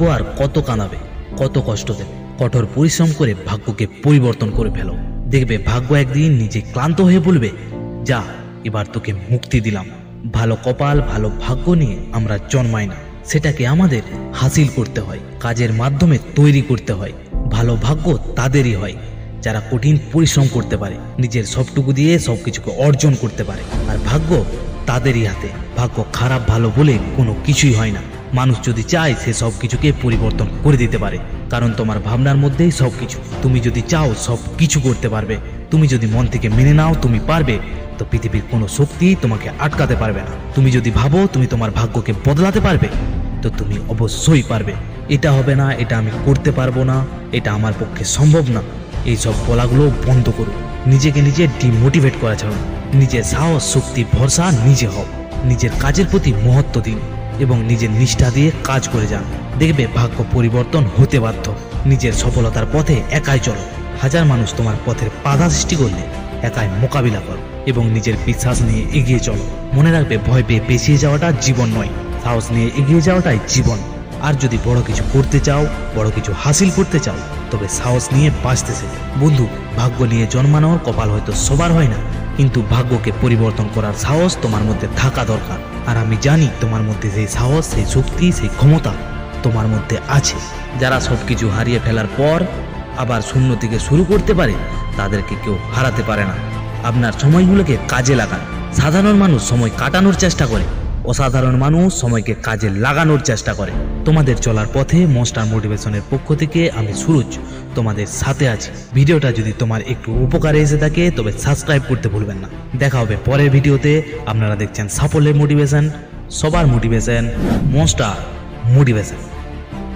আর কত কাঁদাবে, কত কষ্ট দেবে। কঠোর পরিশ্রম করে ভাগ্যকে পরিবর্তন করে ফেলো। দেখবে ভাগ্য একদিন নিজে ক্লান্ত হয়ে বলবে, যা, এবার তোকে মুক্তি দিলাম। ভালো কপাল, ভালো ভাগ্য নিয়ে আমরা জন্মাই না, সেটাকে আমাদের হাসিল করতে হয়, কাজের মাধ্যমে তৈরি করতে হয়। ভালো ভাগ্য তাদেরই হয় যারা কঠিন পরিশ্রম করতে পারে, নিজের সবটুকু দিয়ে সবকিছুকে অর্জন করতে পারে। আর ভাগ্য তাদেরই হাতে। ভাগ্য খারাপ ভালো বলে কোনো কিছুই হয় না। মানুষ যদি চায় সে সব কিছুকে পরিবর্তন করে দিতে পারে, কারণ তোমার ভাবনার মধ্যেই সবকিছু। তুমি যদি চাও সব কিছু করতে পারবে। তুমি যদি মন থেকে মেনে নাও তুমি পারবে, তো পৃথিবীর কোনো শক্তি তোমাকে আটকাতে পারবে না। তুমি যদি ভাবো তুমি তোমার ভাগ্যকে বদলাতে পারবে, তো তুমি অবশ্যই পারবে। এটা হবে না, এটা আমি করতে পারবো না, এটা আমার পক্ষে সম্ভব না, এইসব বলাগুলো বন্ধ করুন। নিজেকে নিজে ডিমোটিভেট করা ছাড়ুন। নিজের সাহস, শক্তি, ভরসা নিজে হও। নিজের কাজের প্রতি মহত্ব দিন এবং নিজের নিষ্ঠা দিয়ে কাজ করে যান। দেখবে ভাগ্য পরিবর্তন হতে বাধ্য। নিজের সফলতার পথে একাই চলো। হাজার মানুষ তোমার পথের বাধা সৃষ্টি করলে একাই মোকাবিলা করো এবং নিজের বিশ্বাস নিয়ে এগিয়ে চলো। মনে রাখবে, ভয় পেয়ে পেছিয়ে যাওয়াটা জীবন নয়, সাহস নিয়ে এগিয়ে যাওয়াটাই জীবন। আর যদি বড় কিছু করতে চাও, বড় কিছু হাসিল করতে চাও, তবে সাহস নিয়ে বাঁচতে শেখো। বন্ধু, ভাগ্য নিয়ে জন্মানোর কপাল হয়তো সবার হয় না, কিন্তু ভাগ্যকে পরিবর্তন করার সাহস তোমার মধ্যে থাকা দরকার। আর আমি জানি তোমার মধ্যে সেই সাহস, সেই শক্তি, সেই ক্ষমতা তোমার মধ্যে আছে। যারা সবকিছু হারিয়ে ফেলার পর আবার শূন্য থেকে শুরু করতে পারে, তাদেরকে কেউ হারাতে পারে না। আপনার সময়গুলোকে কাজে লাগান। সাধারণ মানুষ সময় কাটানোর চেষ্টা করে, অসাধারণ মানুষ সময়কে কাজে লাগানোর চেষ্টা করে। তোমাদের চলার পথে মনস্টার মোটিভেশনের পক্ষ থেকে আমি সুরজ তোমাদের সাথে আছি। ভিডিওটা যদি তোমার একটু উপকারে এসে থাকে তবে সাবস্ক্রাইব করতে ভুলবেন না। দেখা হবে পরের ভিডিওতে। আপনারা দেখছেন সাফল্যের মোটিভেশন, সবার মোটিভেশন, মনস্টার মোটিভেশন।